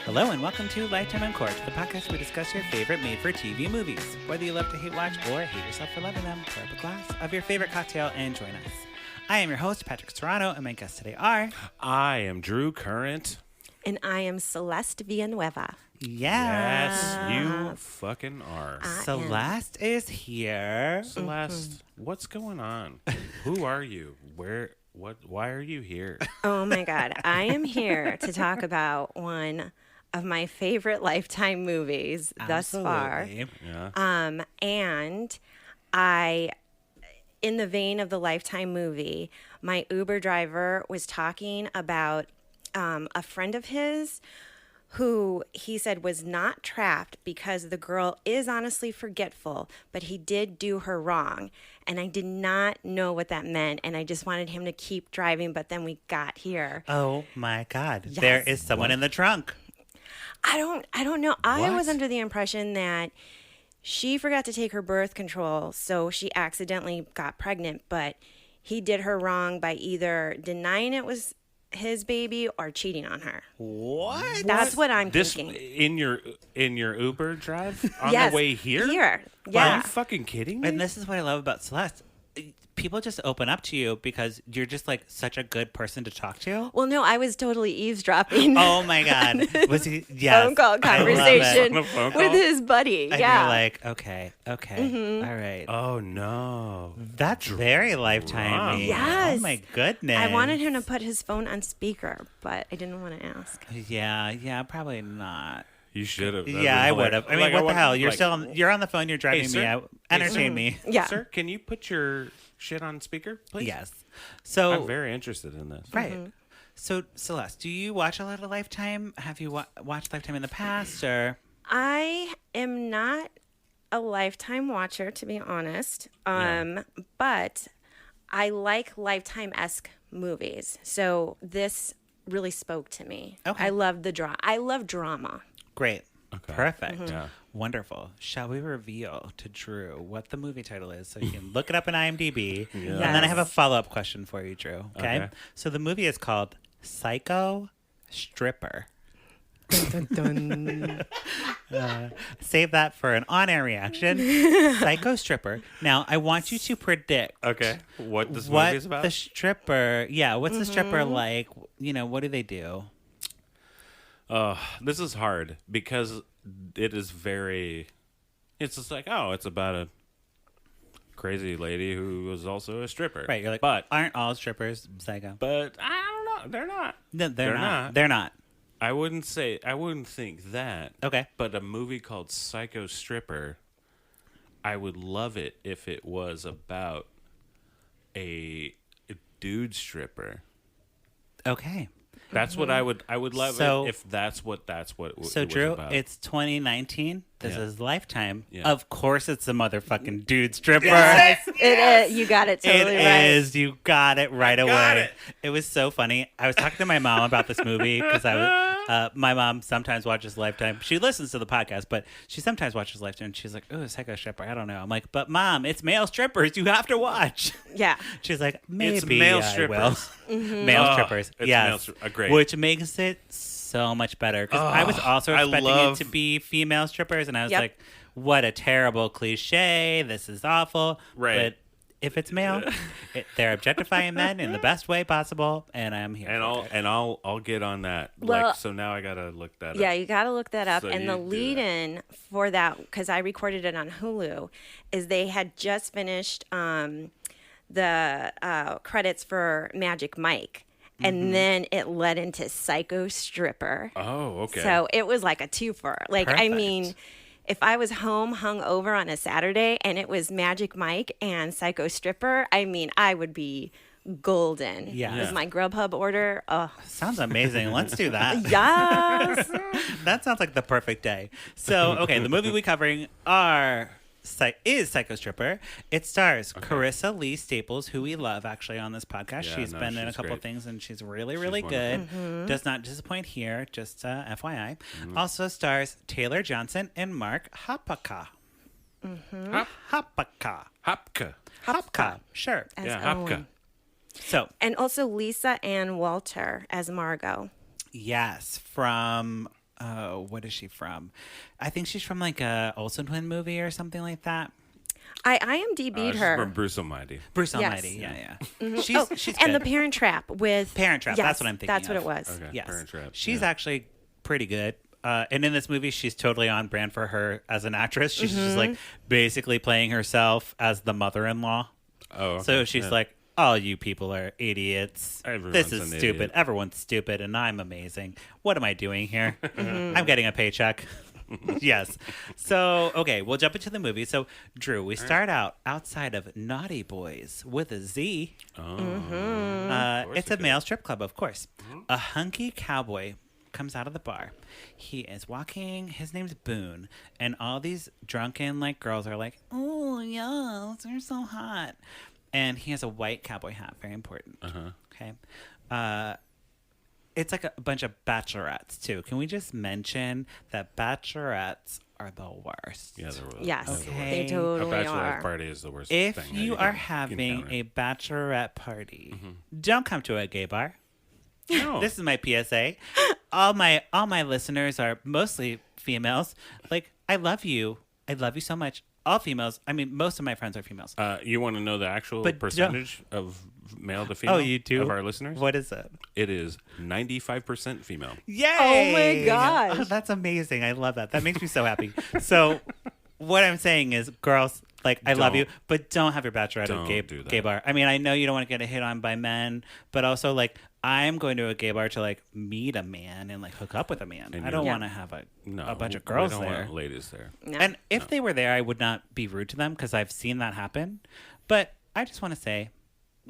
Hello and welcome to Lifetime in Cork, the podcast where we discuss your favorite made-for-TV movies. Whether you love to hate watch or hate yourself for loving them, pour up a glass of your favorite cocktail and join us. I am your host, Patrick Serrano, and my guests today are... I am Drew Current. And I am Celeste Villanueva. Yes, you fucking are. Celeste is here. Celeste, what's going on? Who are you? Why are you here? Oh my God. I am here to talk about one of my favorite Lifetime movies thus far. Yeah. And I, in the vein of the Lifetime movie, my Uber driver was talking about a friend of his who he said was not trapped because the girl is honestly forgetful, but he did do her wrong. And I did not know what that meant. And I just wanted him to keep driving. But then we got here. Oh my God. Yes. There is someone in the trunk. I don't know. I was What? under the impression that she forgot to take her birth control. So she accidentally got pregnant. But he did her wrong by either denying it was his baby or cheating on her. What? That's what I'm This thinking. in your Uber drive on Yes, the way here? Here. Are Yeah. you fucking kidding me? And this is what I love about Celeste. People just open up to you because you're just like such a good person to talk to. Well, no, I was totally eavesdropping. Oh my God. Was he? Yes. Phone call I love it. conversation On a phone with call? his buddy. And Yeah. you're like, okay, all right. Oh no. That's very lifetime. Yes. Oh my goodness. I wanted him to put his phone on speaker, but I didn't want to ask. Yeah, probably not. You should have. Yeah, I would have. I mean, what the hell? You're still you're on the phone. You're driving sir? me out. Entertain me. Yeah. Sir, can you put your shit on speaker, please? Yes. So I'm very interested in this. right. So Celeste, do you watch a lot of Lifetime? Have you watched Lifetime in the past, or? I am not a Lifetime watcher, to be honest. But I like Lifetime-esque movies. So this really spoke to me. Okay. I love the drama. I love drama. Great. Okay. Perfect. Yeah. Wonderful. Shall we reveal to Drew what the movie title is so you can look it up in IMDb? Yeah. And then I have a follow-up question for you, Drew. Okay? Okay. So the movie is called Psycho Stripper. Save that for an on-air reaction. Psycho Stripper. Now, I want you to predict Okay. What this what movie is about? the stripper... Yeah, what's the stripper like? You know, what do they do? This is hard because it is very. It's just like, oh, it's about a crazy lady who was also a stripper. Right, you're like, but aren't all strippers psycho? I don't know. They're not. No, they're not. not. They're not. I wouldn't think that. Okay. But a movie called Psycho Stripper, I would love it if it was about a dude stripper. Okay. That's what I would love So- it if that's what So, it was Drew, about. it's 2019. This Yeah. is Lifetime. Yeah. Of course, it's a motherfucking dude stripper. It is. You got it It totally right. is. You got it right away. got it. It was so funny. I was talking to my mom about this movie because my mom sometimes watches Lifetime. She listens to the podcast, but she sometimes watches Lifetime. And she's like, "Oh, Psycho Stripper. I don't know." I'm like, "But Mom, it's male strippers. You have to watch." Yeah. She's like, "Maybe It's male I strippers. will." Male strippers. It's Yes. great. Which makes it so much better because I was also I expecting love- it to be female strippers, and I was Yep. like, "What a terrible cliche! This is awful." Right. But if it's male, they're objectifying men in the best way possible, and I'm here. And for I'll get on that. Well- so now I gotta look that Yeah, up. you got to look that up. So and you the do that. lead-in for that, because I recorded it on Hulu, is they had just finished the credits for Magic Mike. And then it led into Psycho Stripper. Oh, okay. So it was like a twofer. Like, I Perfect. mean, if I was home hung over on a Saturday and it was Magic Mike and Psycho Stripper, I mean, I would be golden. Yeah. It was my Grubhub order. Oh, Sounds amazing. Let's do that. yes. That sounds like the perfect day. So, okay, the movie we're covering is Psycho Stripper. It stars Karissa Lee Staples, who we love actually on this podcast. Yeah, She's been in a she's couple great. things and she's really good. Mm-hmm. Does not disappoint here, just FYI. Also stars Taylor Johnson and Mark Hapka. Hapka. Hapka. Hapka. Sure. As Yeah, Owen. Hapka. So, And also Lisa Ann Walter as Margot. yes, from what is she from? I think she's from like a Olsen Twin movie or something like that. I IMDb'd her. From Bruce Almighty. Bruce Yes. Almighty, yeah. Mhm. She's and good. the Parent Trap with Parent Trap, Yes, that's what I'm thinking That's what of. it was. Okay. Yes. Parent Trap. She's yeah. actually pretty good. And in this movie, she's totally on brand for her as an actress. She's just like basically playing herself as the mother-in-law. Oh, okay. So she's like, all you people are idiots. Everyone's this is an stupid. idiot. Everyone's stupid, and I'm amazing. What am I doing here? I'm getting a paycheck. Yes. So, okay, we'll jump into the movie. So, Drew, we start out outside of Naughty Boys with a Z. Oh. It's a male strip club, of course. A hunky cowboy comes out of the bar. He is walking. His name's Boone. And all these drunken, like, girls are like, oh, yes, you're so hot. And he has a white cowboy hat. Very important. Okay. It's like a bunch of bachelorettes, too. Can we just mention that bachelorettes are the worst? Yeah, they're really Yes, Okay. they A totally bachelorette are. party is the worst If thing. you that are can having encounter. a bachelorette party, don't come to a gay bar. No. This is my PSA. All my listeners are mostly females. Like, I love you. I love you so much. All females. I mean, most of my friends are females. You want to know the actual But percentage of male to female? Oh, you do? Of our listeners? What is it? It is 95% female. Yay! Oh my gosh. Oh, that's amazing. I love that. That makes me so happy. So, what I'm saying is, girls, like, I love you, Don't. but don't have your bachelorette at a Don't do that. gay bar. I mean, I know you don't want to get hit on by men, but also, like, I'm going to a gay bar to, like, meet a man and, like, hook up with a man. And I don't you're- want to have a bunch of we girls don't there. want ladies there. No. And if they were there, I would not be rude to them because I've seen that happen. But I just want to say,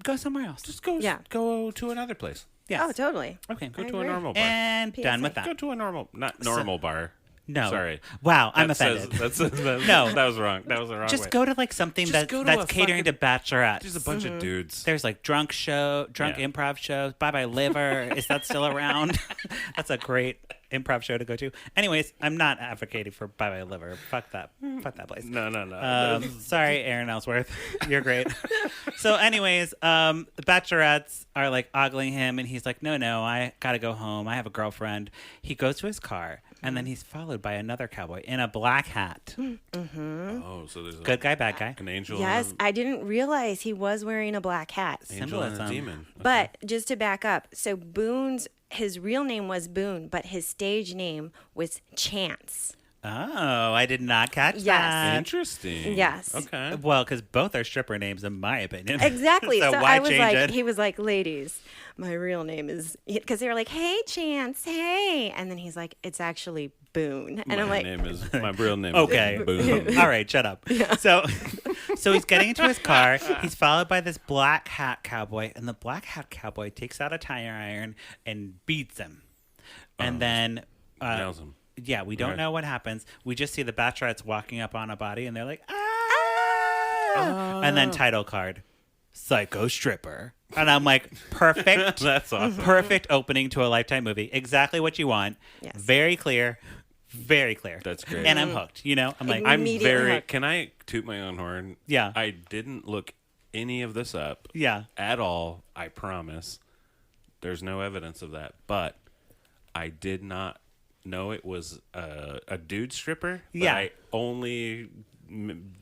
go somewhere else. Just go to another place. Yes. Oh, totally. Okay. Go I to a agree. normal bar. And PSA. done with Go that. to a not normal bar. No. Sorry. Wow, I'm That says- offended. no, that was wrong. That was the wrong Just way. go to like something Just go to that's a catering to bachelorettes. There's a bunch of dudes. There's like drunk Yeah. improv shows. Bye Bye Liver. Is that still around? That's a great improv show to go to. Anyways, I'm not advocating for Bye Bye Liver. Fuck that place. No. Sorry, Aaron Ellsworth. You're great. So, anyways, the bachelorettes are like ogling him, and he's like, no, I gotta go home. I have a girlfriend. He goes to his car, and then he's followed by another cowboy in a black hat. Oh, so there's Good guy, bad guy. an angel. Yes, and I didn't realize he was wearing a black hat. an angel and a Symbolism. demon. Okay. But just to back up, so his real name was Boone, but his stage name was Chance. Oh, I did not catch Yes. that. Interesting. Yes. Okay. Well, because both are stripper names, in my opinion. Exactly. so so why I was change like, it? he was like, ladies, my real name is, because they were like, hey, Chance, hey. And then he's like, it's actually Boone. And I'm like, My real name Okay. is Boone. All right, shut up. So he's getting into his car. He's followed by this black hat cowboy, and the black hat cowboy takes out a tire iron and beats him. And then Nails him. yeah, we don't Right. know what happens. We just see the bachelorettes walking up on a body, and they're like, ah! And then title card, psycho stripper. And I'm like, perfect. That's awesome. Perfect opening to a Lifetime movie. Exactly what you want. Yes. Very clear. Very clear. That's great. And I'm hooked. You know, I'm like, I'm- I'm Immediately very. hooked. Can I toot my own horn? Yeah. I didn't look any of this up yeah. at all. I promise. There's no evidence of that, but I did not know it was a dude stripper. But Yeah. I only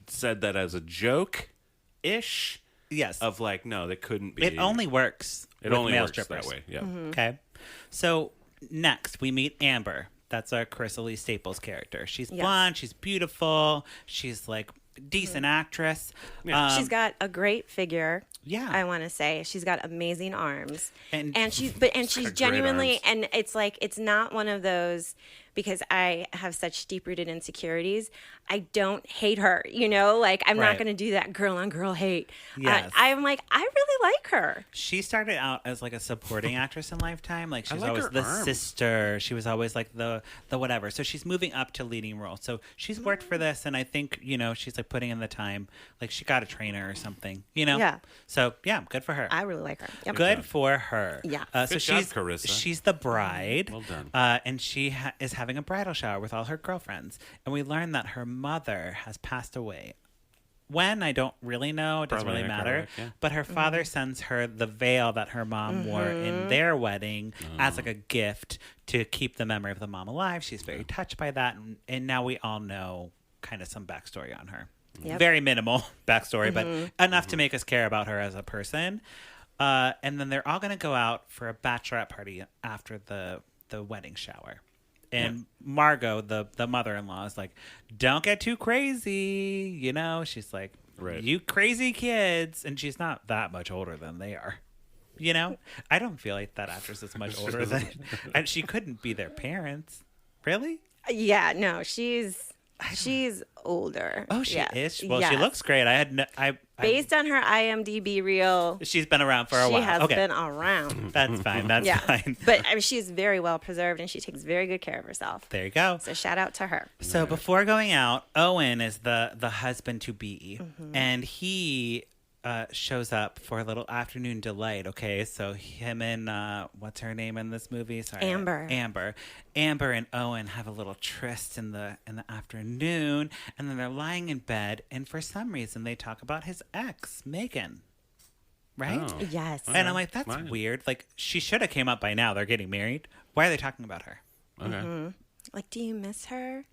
said that as a joke, ish. Yes. Of like, no, that couldn't be. It only works. It with only male works strippers. that way. Yeah. Okay. So next we meet Amber. That's our Karissa Lee Staples character. She's Yes. blonde. She's beautiful. She's like decent actress. Yeah. she's got a great figure. Yeah. I want to say she's got amazing arms, And- she's got great genuinely, arms. and it's like it's not one of those, because I have such deep rooted insecurities. I don't hate her, like I'm Right. not going to do that girl on girl hate. Yes. I'm like, I really like her. She started out as like a supporting actress in Lifetime. Like she was like always her the arms. sister. She was always like the whatever. So she's moving up to leading role. So she's worked for this, and I think she's like putting in the time. Like she got a trainer or something. Yeah. So yeah, good for her. I really like her. Yep. Good for her. Yeah. So Good job, she's Karissa. she's the bride. Well done. And she is having a bridal shower with all her girlfriends, and we learn that her mother has passed away when, I don't really know. It doesn't Probably really in matter. Cork, yeah. But her father sends her the veil that her mom wore in their wedding as like a gift to keep the memory of the mom alive. She's very touched by that. And now we all know kind of some backstory on her. Yep. Very minimal backstory, but enough to make us care about her as a person. And then they're all going to go out for a bachelorette party after the wedding shower. And Margot, the mother-in-law, is like, don't get too crazy. You know, she's like, Right. you crazy kids. And she's not that much older than they are. You know, I don't feel like that actress is much older than, and she couldn't be their parents. Really? Yeah, no, she's older. Oh, she Yeah. is? Well, she Yes. looks great. Based on her IMDb reel, She's been around for a she while. has Okay. been around. That's fine. That's Yeah, fine. but I mean, she's very well preserved and she takes very good care of herself. There you go. So shout out to her. So before going out, Owen is the husband to be, and he shows up for a little afternoon delight. Okay, so him and what's her name in this movie? Sorry, Amber. Amber and Owen have a little tryst in the afternoon, and then they're lying in bed, and for some reason they talk about his ex, Megan. Right? Oh. Yes. And I'm like, that's Fine. weird. Like, she should have came up by now. They're getting married. Why are they talking about her? Okay. Like, do you miss her?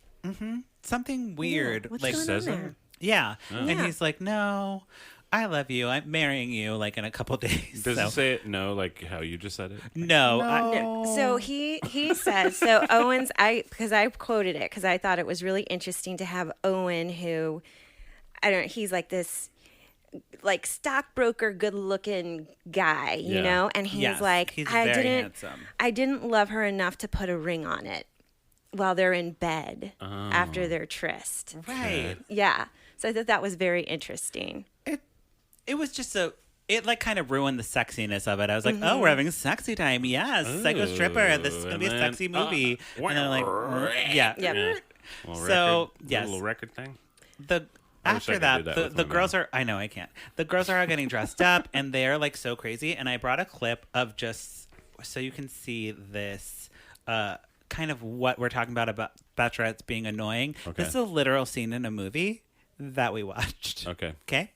Something weird. What's like, going says on it? there? yeah. And Yeah. he's like, no, I love you. I'm marrying you like in a couple days. Does So- it say it? No, like how you just said it? No. No. So he says, so Owen's, because I quoted it because I thought it was really interesting to have Owen, who, I don't know, he's like this, like stockbroker, good looking guy, you Yeah. know? And he's Yes, like, he's very handsome. I didn't love her enough to put a ring on it while they're in bed after their tryst. Right. Yeah. So I thought that was very interesting. It was just it like kind of ruined the sexiness of it. I was like, oh, we're having sexy time. Yes. Psycho Stripper. This is going to be a and then, sexy movie. And then like, yeah. Yep. Little So, record, yes. little record thing. After wish I could that, do that with the my girls mom. are, I know I can't. The girls are all getting dressed up and they're like so crazy. And I brought a clip of just so you can see this kind of what we're talking about Bachelorettes being annoying. Okay. This is a literal scene in a movie that we watched. Okay. Okay?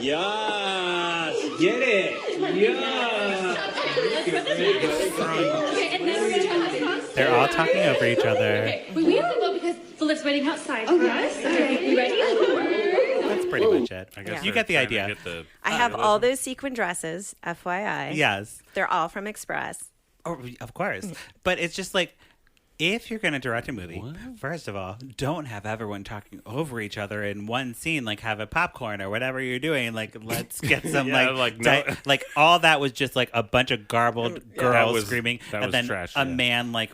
Yes, get it. Yes. They're all talking over each other. Okay, we have to go because the lift's waiting outside for us. Okay, you ready? That's pretty much it. I guess You they're get the trying to idea. get the- I have all those sequin dresses, FYI. Yes. They're all from Express. Oh, of course. But it's just like, if you're going to direct a movie, first of all, don't have everyone talking over each other in one scene. Like, have a popcorn or whatever you're doing. Like, let's get some, Yeah, like, no. like, all that was just, like, a bunch of garbled girls was- screaming. that And was then trash, a yeah. man, like,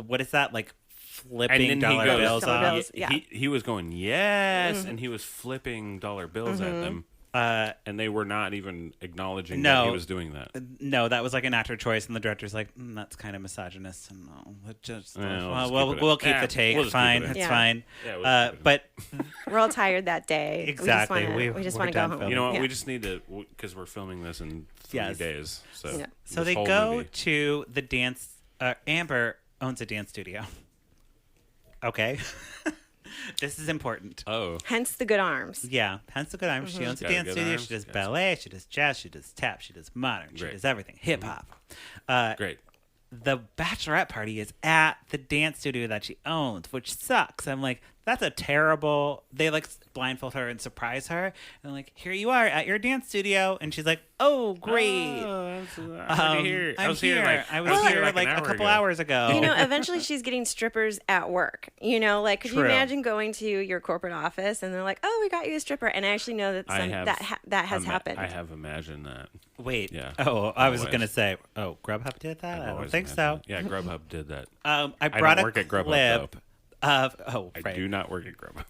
what is that? Like, flipping And then he dollar goes, bills Dollar off. bills. Yeah. He was going, yes, and he was flipping dollar bills at them. And they were not even acknowledging that no. he was doing that. No, that was like an actor choice, and the director's like, that's kind of misogynist. And no, we'll just keep the take. We'll just keep Fine, it in. it's Yeah. fine. Yeah, we'll keep it in. But We're all tired that day. Exactly. We just We're want to go done home. filming. You know what? Yeah. We just need to, because we're filming this in 3 Yes. days. So, Yeah. So this they whole go movie- to the dance. Amber owns a dance studio. Okay. This is important. Oh. Hence the good arms. Yeah. Hence the good arms. She owns a Got dance good studio. arms. She does Got ballet. She does jazz. She does tap. She does modern. She Great. does everything. Hip hop. Great. The bachelorette party is at the dance studio that she owns, which sucks. I'm like, that's a terrible. They like blindfold her and surprise her, and like, here you are at your dance studio, and she's like, oh great. I'm here. I'm here. Like, I was here like an a hour couple ago. hours ago. You know, eventually she's getting strippers at work. You know, like, could you True. imagine going to your corporate office and they're like, "Oh, we got you a stripper," and I actually know that that has happened. I have imagined that. Wait. Yeah. Oh, I was Always. gonna say. Oh, Grubhub did that. I I've don't always think so. imagined that. Yeah, Grubhub did that. I brought don't a work at Grubhub, clip of. Oh, I right. do not work at Grubhub.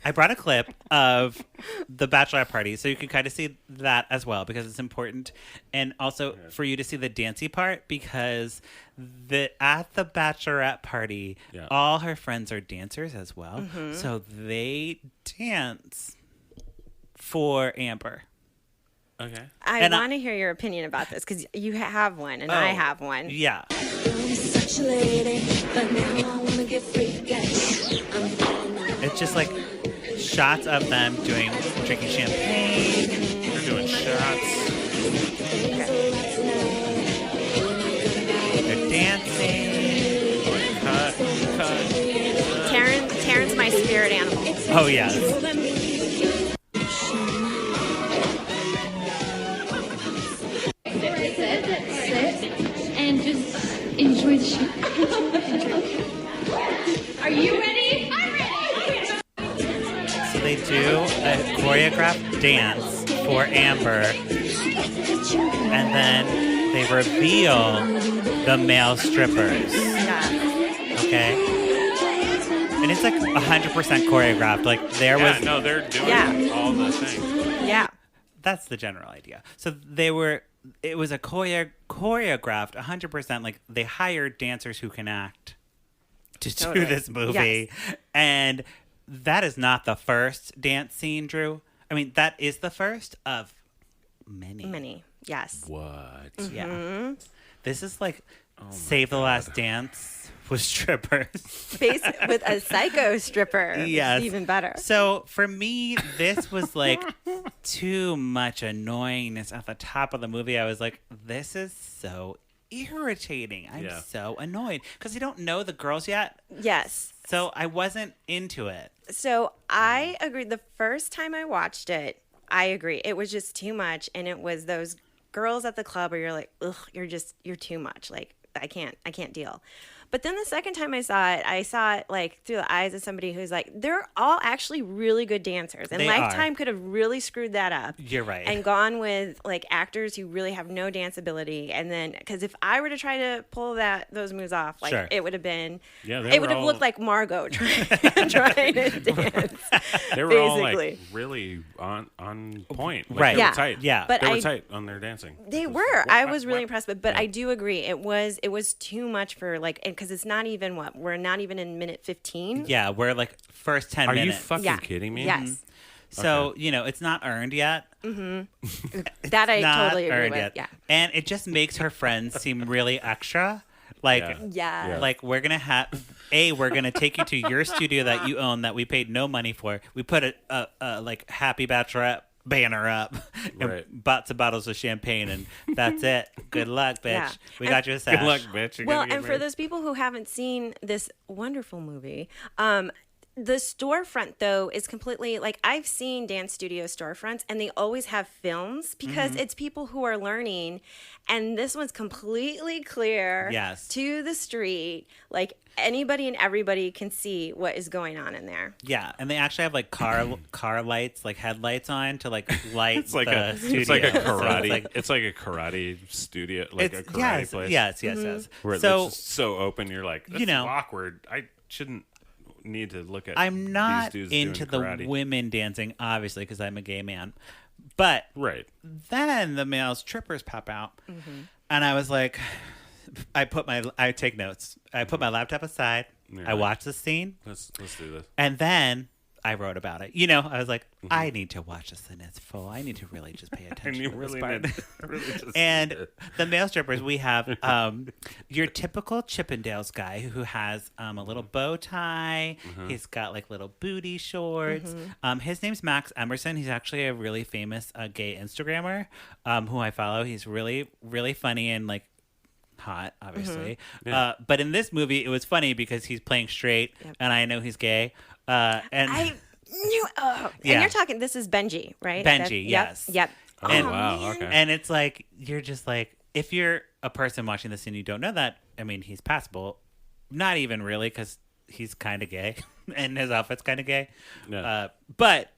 I brought a clip of the bachelorette party, so you can kind of see that as well because it's important, and also for you to see the dancey part because at the bachelorette party, Yeah. all her friends are dancers as well, so they dance for Amber. Okay. I And want to hear your opinion about this because you have one and I have one. Yeah. It's just like shots of them drinking champagne. They're doing shots. They're dancing. Cut. Taryn's my spirit animal. Oh, yes. And just enjoy the show. Are you ready? I'm ready. So they do a choreographed dance for Amber, and then they reveal the male strippers. Yeah. Okay? And it's like 100% choreographed. Like, there was... Yeah, no, they're doing all the things. Yeah. That's the general idea. So it was a choreographed 100%. Like, they hired dancers who can act to do this movie. Yes. And that is not the first dance scene, Drew. I mean, that is the first of many. Many. Yes. What? Yeah. This is like Save the Last Dance with strippers. With a psycho stripper. which is Yes. even better. So for me, this was like too much annoyingness at the top of the movie. I was like, this is so irritating. I'm so annoyed because I don't know the girls yet. Yes. So I wasn't into it. So I agree. The first time I watched it, I agree. It was just too much. And it was those girls at the club where you're like, ugh, you're too much. Like, I can't deal. But then the second time I saw it like through the eyes of somebody who's like, they're all actually really good dancers. And They Lifetime are. could have really screwed that up. You're right. And gone with like actors who really have no dance ability. And then, because if I were to try to pull those moves off, like Sure. it would have been, Yeah, it would have looked like Margot trying to dance. They were all basically. like really on point. Like, Right. They Yeah. were tight. Yeah. But They were I- tight on their dancing. They It was were. like, I whap, was really whap. impressed, but I do agree. It was too much for like, because it's not even we're not even in minute 15. Yeah, we're like first 10 Are you minutes. fucking Yeah. kidding me? Yes, So, it's not earned yet. that I Not totally agree earned with. yet. Yeah, And it just makes her friends seem really extra. Like, Yeah. like we're going to we're going to take you to your studio that you own that we paid no money for. We put a like Happy Bachelorette banner up and Right. bought some bottles of champagne, and that's it. Good luck, bitch. Yeah. We And- got you a sash. Good luck, bitch. You're well, gonna get and for married. those people who haven't seen this wonderful movie, the storefront though is completely like, I've seen dance studio storefronts and they always have films because it's people who are learning, and this one's completely clear Yes. to the street. Like anybody and everybody can see what is going on in there. Yeah, and they actually have like car lights, like headlights on to like light It's like the a studio. it's like a So karate. it's it's like a karate studio, like a it's karate place. yes. Where it's So just so open, you're like, that's awkward. I shouldn't need to look at. I'm not these dudes into the doing karate. women dancing, obviously, because I'm a gay man. But Right. then the male strippers pop out, and I was like, I take notes. I put my laptop aside. You're I like, watched the scene, Let's do this. and then I wrote about it. I was like, I need to watch this in its full. I need to really just pay And attention you to this really part. need, really just need And it. the male strippers, we have your typical Chippendales guy who has a little bow tie. He's got like little booty shorts. His name's Max Emerson. He's actually a really famous gay Instagrammer who I follow. He's really, really funny and like hot, obviously. Yeah. But in this movie, it was funny because he's playing straight, and I know he's gay. And I knew. Oh, Yeah. and you're talking. This is Benji, right? Benji, yes. Yep. Oh, and- wow. Okay. And it's like, you're just like, if you're a person watching this and you don't know that, I mean, he's passable. Not even really, because he's kind of gay and his outfit's kind of gay. Yeah. But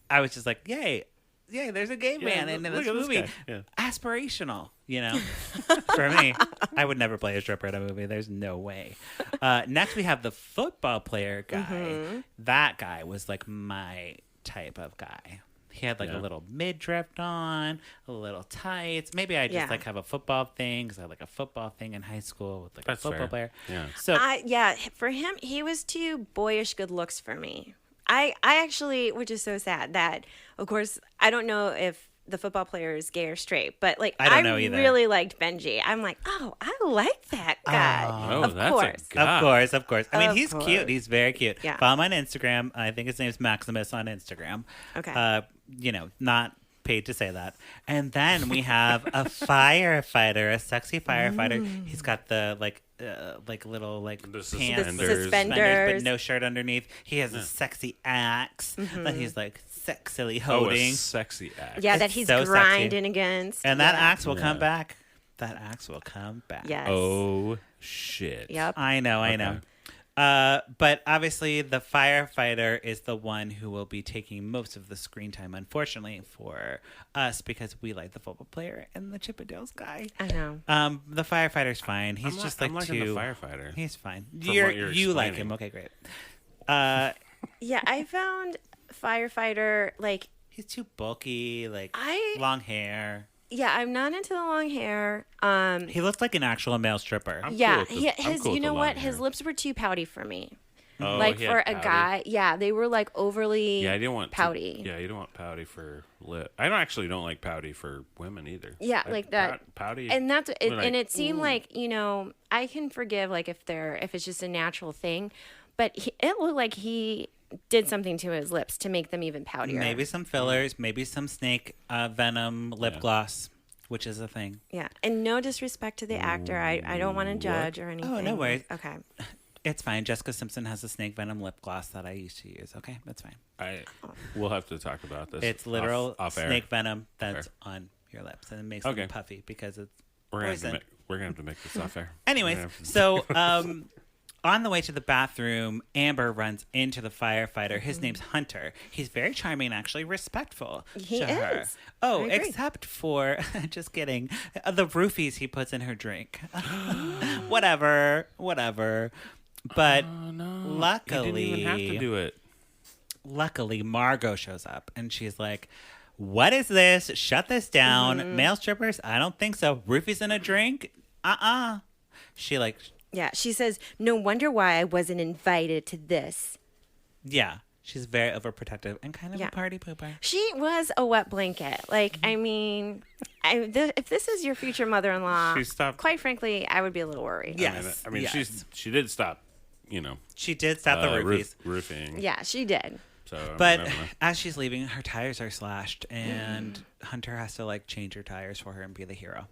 I was just like, yay, there's a gay man in look this at this movie. guy. Yeah. Aspirational, For me, I would never play a stripper in a movie. There's no way. Next, we have the football player guy. That guy was like my type of guy. He had like a little midriff on, a little tights. Maybe I just like have a football thing because I had like a football thing in high school with like That's a football fair. player. Yeah. So For him, he was too boyish good looks for me. I actually, which is so sad that, of course, I don't know if the football player is gay or straight, but like I don't know either. really liked Benji. I'm like, oh, I like that guy. Oh, of that's course. a guy. Of course. I mean, Of he's course. cute. He's very cute. Yeah. Follow him on Instagram. I think his name's Maximus on Instagram. Okay. Not paid to say that. And then we have a firefighter, a sexy firefighter. He's got the little The pants, suspenders. but no shirt underneath. He has a sexy axe that he's like sexily Oh, holding. a sexy act. Yeah, It's that he's so sexy. grinding against. And that Yeah. axe will come Yeah. back. That axe will come back. Yes. Oh, shit. Yep. I know. Okay. But obviously, the firefighter is the one who will be taking most of the screen time, unfortunately, for us, because we like the football player and the Chippendales guy. I know. The firefighter's fine. He's just I'm like liking too. the firefighter. He's fine. From You what you're like explaining. him. Okay, great. Yeah, I found firefighter like He's too bulky, like I- long hair. yeah, I'm not into the long hair. He looks like an actual male stripper. I'm Yeah, cool with the- I'm his cool with you the know long what? hair. His lips were too pouty for me. Oh, Like he for had a pouty? guy, yeah, they were like overly Yeah, I didn't want pouty. Yeah, you don't want pouty for lip. I don't like pouty for women either. Yeah, I- like that. Pouty. And that's it, Like, and it seemed like, I can forgive like if it's just a natural thing, but it looked like he did something to his lips to make them even poutier. Maybe some fillers, maybe some snake venom lip Yeah. gloss, which is a thing. Yeah, and no disrespect to the actor. I don't want to judge or anything. Oh, no worries. Okay. It's fine. Jessica Simpson has a snake venom lip gloss that I used to use. Okay, that's fine. We'll have to talk about this. It's literal off air. snake venom that's on your lips, and it makes Okay. them puffy because it's We're gonna, have to poison. we're gonna have to make this off air. Anyways, We're gonna have to- so on the way to the bathroom, Amber runs into the firefighter. Mm-hmm. His name's Hunter. He's very charming and actually respectful He to her. is. Oh, I agree. except for, just kidding, the roofies he puts in her drink. Whatever. But Oh, no. luckily, You didn't even have to do it. luckily, Margot shows up and she's like, "What is this? Shut this down. Mm-hmm. Male strippers? I don't think so. Roofies in a drink? She like, Yeah, she says, "No wonder why I wasn't invited to this." yeah, she's very overprotective and kind of Yeah. a party pooper. She was a wet blanket. Like, I mean, if this is your future mother-in-law, She stopped- quite frankly, I would be a little worried. Yeah. I mean, Yes. she did stop. She did stop the roofies. Roofing. Yeah, she did. So, I mean, But I don't know. as she's leaving, her tires are slashed, and Hunter has to like change her tires for her and be the hero.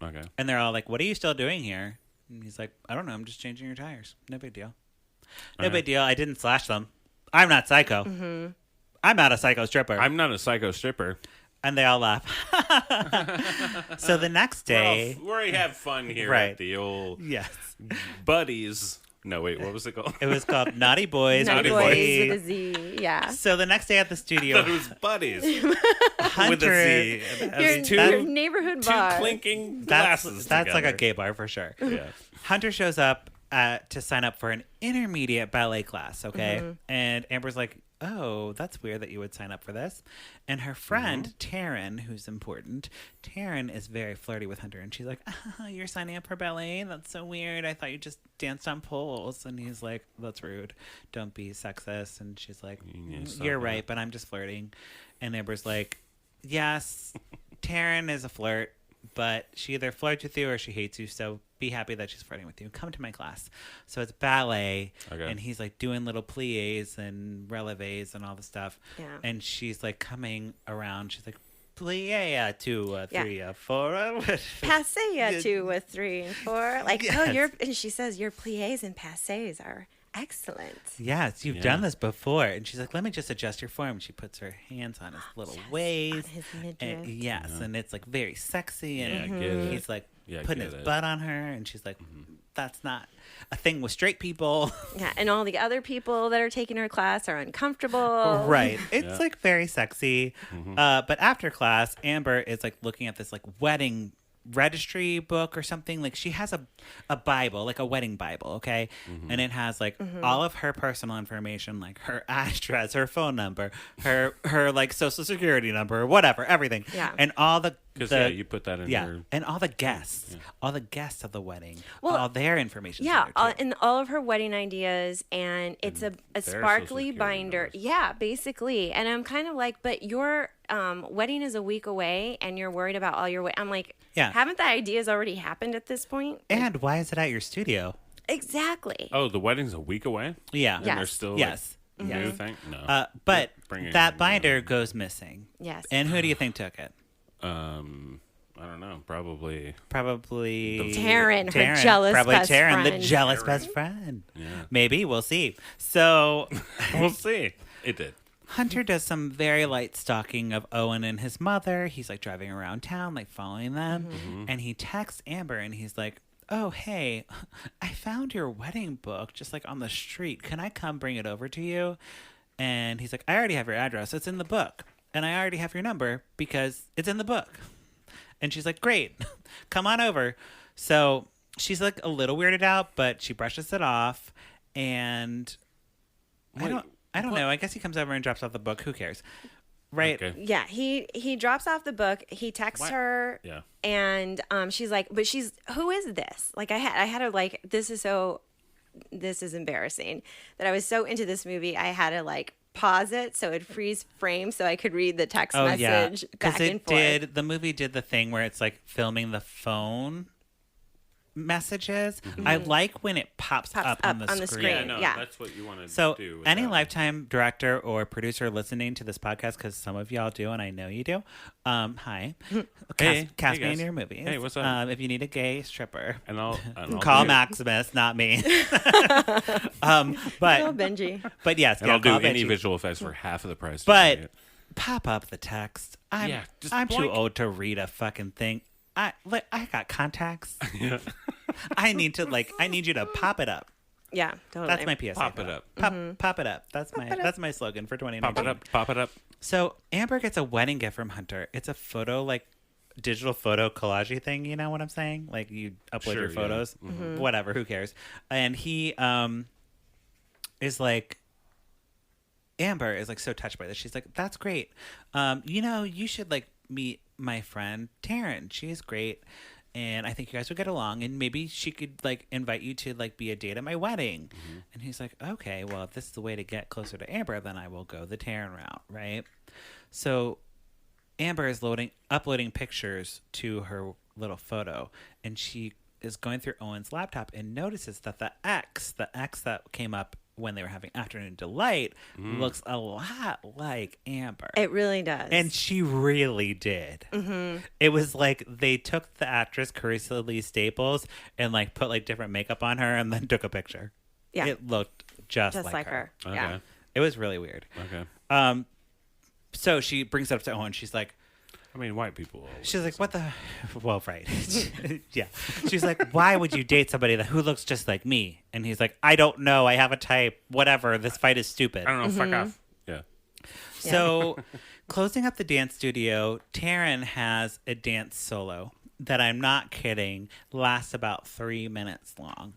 Okay. And they're all like, "What are you still doing here?" And he's like, "I don't know. I'm just changing your tires. No big deal. No big deal. I didn't slash them. I'm not psycho. I'm not a psycho stripper." I'm not a psycho stripper. And they all laugh. So the next day, We already have fun here Right. at the old yes, Buddies. No, wait, what was it called? it was called Naughty Boys. Naughty with a boys Z. with a Z. Yeah. So the next day at the I studio, thought it was Buddies. Hunter, with a Z. Your, Two- your neighborhood Two bar. clinking that's glasses like a together. gay bar for sure. Yeah. Hunter shows up to sign up for an intermediate ballet class, okay? Mm-hmm. And Amber's like, "Oh, that's weird that you would sign up for this." And her friend, Taryn, who's important, Taryn is very flirty with Hunter. And she's like, "You're signing up for ballet? That's so weird. I thought you just danced on poles." And he's like, "That's rude. Don't be sexist." And she's like, stop "You're that." right, but I'm just flirting." And Amber's like, "Yes, Taryn is a flirt, but she either flirts with you or she hates you. So be happy that she's flirting with you. Come to my class." So it's ballet, Okay. and he's like doing little plies and releves and all the stuff. Yeah. And she's like coming around. She's like, "Plie, 2, Yeah. 3, 4. Passe a 2 with 3 and 4. Like, oh, Yes. and she says your plies and passes are excellent. Yes, you've Yeah. done this before. And she's like, "Let me just adjust your form." She puts her hands on his little waist. his midriff. And, yes, and it's like very sexy. And Yeah, I get it. he's like Yeah, I putting get his it. butt on her. And she's like, "That's not a thing with straight people." Yeah, and all the other people that are taking her class are uncomfortable. Right. It's Yeah. like very sexy. But after class, Amber is like looking at this like wedding registry book or something. Like she has a Bible, like a wedding Bible, okay? And it has like all of her personal information, like her address, her phone number, her like social security number, whatever, everything. Yeah. And all the Because you put that in your... and all the guests, all the guests of the wedding, Well, all their information. Yeah, there too. and all of her wedding ideas, and it's a sparkly binder. numbers. Yeah, basically. And I'm kind of like, but your wedding is a week away, and you're worried about all your... I'm like, haven't the ideas already happened at this point? And why is it at your studio? Exactly. Oh, the wedding's a week away? Yeah. And they're still Yes. like, new thing? No. But Bring it that in, binder goes missing. Yes. And who do you think took it? I don't know. Probably Taryn, her jealous probably best Taryn, friend. the jealous best friend. Yeah. Maybe we'll see. So We'll see. It did. Hunter does some very light stalking of Owen and his mother. He's like driving around town, like following them, and he texts Amber, and he's like, "Oh, hey, I found your wedding book just like on the street. Can I come bring it over to you?" And he's like, "I already have your address. It's in the book, and I already have your number because it's in the book." And she's like, "Great, come on over." So she's like a little weirded out, but she brushes it off. And I don't know. I guess he comes over and drops off the book. Who cares? Right. Okay. Yeah, he drops off the book. He texts her, Yeah. and she's like, "But who is this?" Like I had to like, this is embarrassing that I was so into this movie. I had to like pause it so it'd freeze frame so I could read the text message back and forth. The movie did the thing where it's like filming the phone messages. I like when it pops up on the screen. Yeah, no, Yeah. that's what you want to So do. with any that one. Lifetime director or producer listening to this podcast, because some of y'all do, and I know you do, hi. Hey, cast hey me in guys. your movies. Hey, what's up? If you need a gay stripper, And I'll call do, Maximus, not me. Oh, but Benji. yes, And yeah, I'll do call any Benji. visual effects for half of the price. of But it. pop up the text. I'm just I'm too blink. old to read a fucking thing. I got contacts. Yeah. I need you to pop it up. Yeah, totally. That's my PSA. Pop it up. Pop it up. That's my slogan for 2019. Pop it up. Pop it up. So Amber gets a wedding gift from Hunter. It's a photo, like digital photo collage thing. You know what I'm saying? Like you upload Sure, your yeah. photos, whatever. Who cares? And he is like, Amber is like so touched by this. She's like, "That's great. You should like meet my friend Taryn. She's great, and I think you guys would get along. And maybe she could like invite you to like be a date at my wedding." And he's like, "Okay, well, if this is the way to get closer to Amber, then I will go the Taryn route, right?" So Amber is uploading pictures to her little photo, and she is going through Owen's laptop and notices that the X that came up when they were having Afternoon Delight looks a lot like Amber. It really does. And she really did. It was like they took the actress Karissa Lee Staples and like put like different makeup on her and then took a picture. Yeah. It looked just like her. Okay. Yeah. It was really weird. Okay. So she brings it up to Owen. She's like, I mean, white people. Always She's like, "What the?" Well, right. Yeah. She's like, "Why would you date somebody who looks just like me?" And he's like, "I don't know. I have a type. Whatever. This fight is stupid." I don't know. Fuck off. Yeah. So, closing up the dance studio, Taryn has a dance solo that I'm not kidding lasts about 3 minutes long.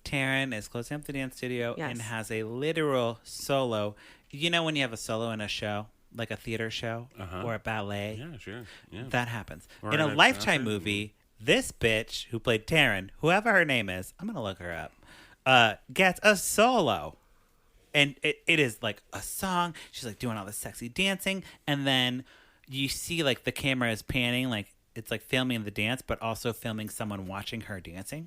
Taryn is closing up the dance studio and has a literal solo. You know when you have a solo in a show? Like a theater show or a ballet. Yeah, sure. Yeah. That happens. Or In a in a Lifetime concert. movie, this bitch who played Taryn, whoever her name is, I'm going to look her up, gets a solo. And it is like a song. She's like doing all this sexy dancing. And then you see like the camera is panning, like it's like filming the dance, but also filming someone watching her dancing.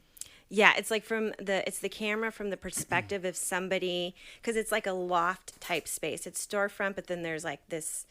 Yeah, it's like it's the camera from the perspective of somebody, because it's like a loft type space. It's storefront, but then there's like this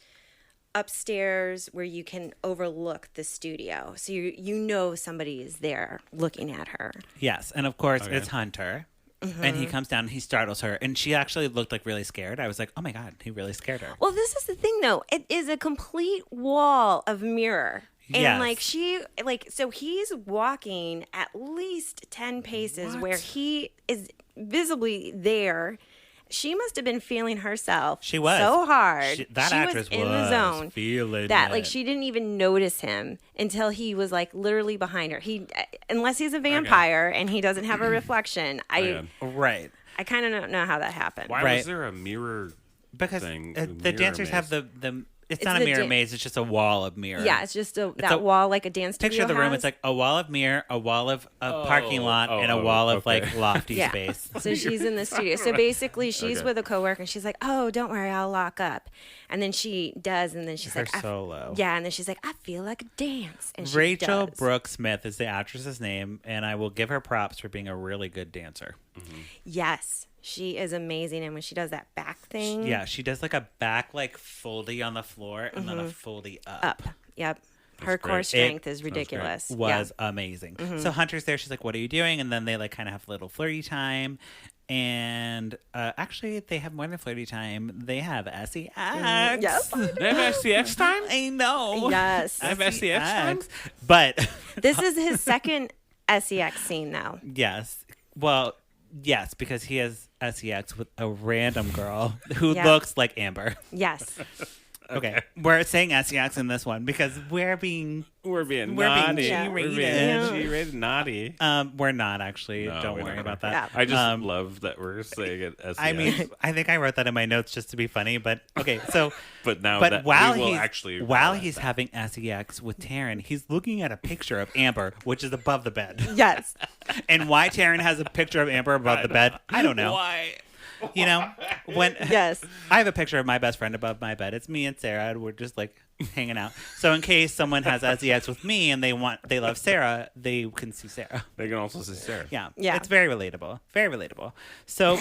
upstairs where you can overlook the studio. So you know somebody is there looking at her. Yes. And of course, it's Hunter. Mm-hmm. And he comes down and he startles her. And she actually looked like really scared. I was like, oh my God, he really scared her. Well, this is the thing though. It is a complete wall of mirror. And Yes. so he's walking at least 10 paces where he is visibly there. She must have been feeling herself She was. so hard. That she actress was in the zone feeling that like it. she didn't even notice him until he was like literally behind her. Unless he's a vampire and he doesn't have a reflection. Right. I kind of don't know how that happened. Why Right. was there a mirror Because thing? the dancers have the It's not a mirror maze. It's just a wall of mirror. Yeah, it's just that wall like a dance studio Picture the room. has. It's like a wall of mirror, a wall of parking lot, and a wall of like lofty space. So she's in the studio. So basically, she's with a coworker, and she's like, "Oh, don't worry, I'll lock up." And then she does, and then she's like, solo. Yeah, and then she's like, "I feel like a dance." And she Rachel does. Brooks Smith is the actress's name, and I will give her props for being a really good dancer. Mm-hmm. Yes. She is amazing, and when she does that back thing, Yeah, she does like a back like foldy on the floor and then a foldy up. Yep, her core strength is ridiculous. Was amazing. So Hunter's there. She's like, "What are you doing?" And then they like kind of have a little flirty time. And actually, they have more than flirty time. They have SEX. Yes, They have SEX time? I know. yes. I have SEX time? But This is his second SEX scene, though. yes. Well, yes, because he has SEX with a random girl who Yeah. looks like Amber. Yes, Okay. We're saying SEX in this one because we're being naughty. G-rated. We're being G-rated naughty. we're not actually. No, Don't we worry don't. about that. Yeah. I just love that we're saying it SEX. I mean, I think I wrote that in my notes just to be funny, but okay. So, but now but that while we will he's actually while realize he's that. having SEX with Taryn, he's looking at a picture of Amber, which is above the bed. yes. And why Taryn has a picture of Amber above the bed, I don't know. Why? You know, when Yes. I have a picture of my best friend above my bed. It's me and Sarah, and we're just like hanging out. So in case someone has SEX with me and they love Sarah, they can see Sarah. They can also see Sarah. Yeah, Yeah. It's very relatable. Very relatable. So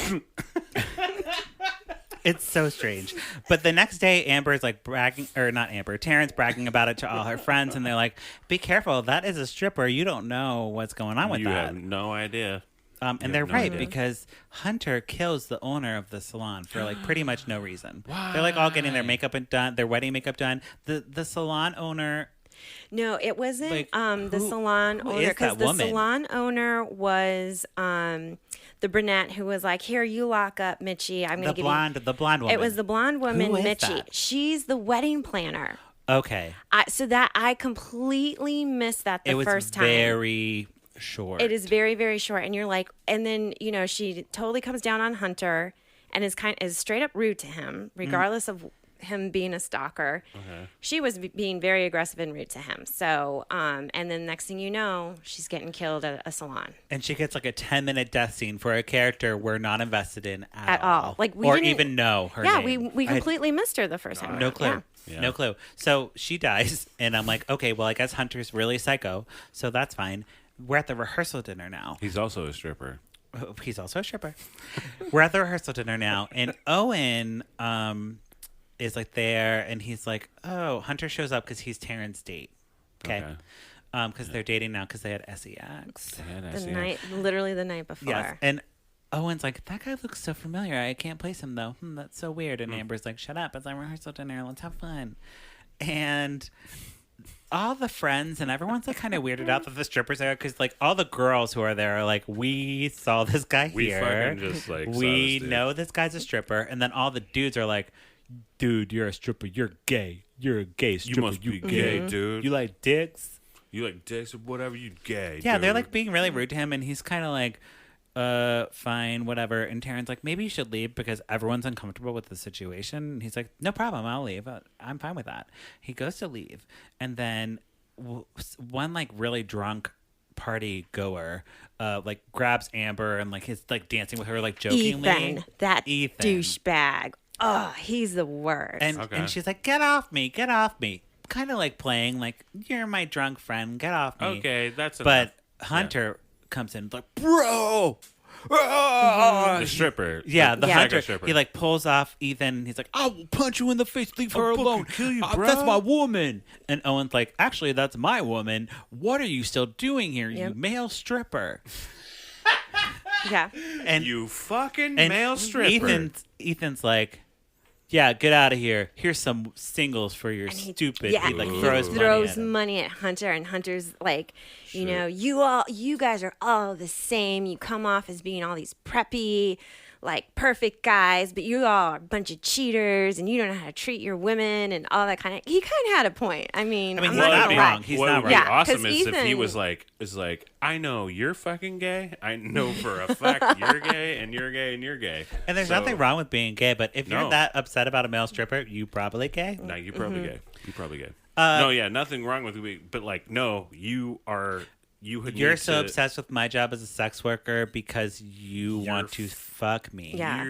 it's so strange. But the next day, Amber's like bragging, or not Amber, Taryn's bragging about it to all her friends, and they're like, "Be careful, that is a stripper. You don't know what's going on with You that." have no idea. And they're no right idea. because Hunter kills the owner of the salon for like pretty much no reason. They're like all getting their makeup done, their wedding makeup done. The salon owner. No, it wasn't Like, the who- salon who owner, is because that the woman? salon owner was the brunette who was like, "Here, you lock up, Mitchie. I'm The going to give you." blonde woman. It was the blonde woman, Who is Mitchie. that? She's the wedding planner. Okay. So that I completely missed that the It was first time. very short. It is very, very short, and you're like, and then she totally comes down on Hunter, and is straight up rude to him, regardless of him being a stalker. She was being very aggressive and rude to him. So, and then next thing you know, she's getting killed at a salon. And she gets like a 10-minute death scene for a character we're not invested in at all. Like, we or didn't- even know her Yeah, name. we I had completely missed her the first time. no clue. Yeah. Yeah. No clue. So she dies, and I'm like, okay, well, I guess Hunter's really psycho, so that's fine. We're at the rehearsal dinner now. He's also a stripper. Oh, he's also a stripper. We're at the rehearsal dinner now, and Owen is like there, and he's like, oh, Hunter shows up because he's Taryn's date. Okay. Because they're dating now because they had SEX. Literally the night before. Yes. And Owen's like, that guy looks so familiar. I can't place him, though. That's so weird. And Amber's like, shut up. It's our rehearsal dinner. Let's have fun. And all the friends and everyone's like kind of weirded out that the strippers are, because like all the girls who are there are like, we saw this guy We here. fucking just like saw we this dude. know this guy's a stripper. And then all the dudes are like, dude, you're a stripper. You're gay. You're a gay stripper. You must be gay, dude. You like dicks? You like dicks or whatever, you gay. Yeah, they're dude. like being really rude to him, and he's kind of like, fine, whatever. And Taryn's like, maybe you should leave because everyone's uncomfortable with the situation. And he's like, no problem, I'll leave. I'm fine with that. He goes to leave, and then one like really drunk party goer like grabs Amber and like is like dancing with her like jokingly. Ethan, that douchebag. Oh, he's the worst. And she's like, get off me, kind of like playing like, you're my drunk friend, get off me. Okay, that's but enough. Hunter comes in like, bro. The stripper. Yeah, the Hunter. stripper. He like pulls off Ethan. And he's like, I will punch you in the face. Leave her fucking alone. kill you, bro." That's my woman. And Owen's like, actually, that's my woman. What are you still doing here, you male stripper? Yeah. And You fucking and male stripper. Ethan's like, yeah, get out of here. Here's some singles for your stupid. Yeah, He like he throws money at him. Hunter, and Hunter's like, you guys are all the same. You come off as being all these preppy, like perfect guys, but you all are a bunch of cheaters and you don't know how to treat your women and all that kind of. He kind of had a point. I mean, he's I'm not not gonna wrong. lie. He's what not would be wrong. Yeah, awesome 'cause is if he Ethan- was like, I know you're fucking gay. I know for a fact you're gay, and you're gay, and you're gay. And there's So- nothing wrong with being gay, but if No. you're that upset about a male stripper, you probably gay. No, you probably gay. You probably gay. Uh, no, yeah, nothing wrong with me. But like, no, you are. You're so obsessed with my job as a sex worker because you want to fuck me. Yeah.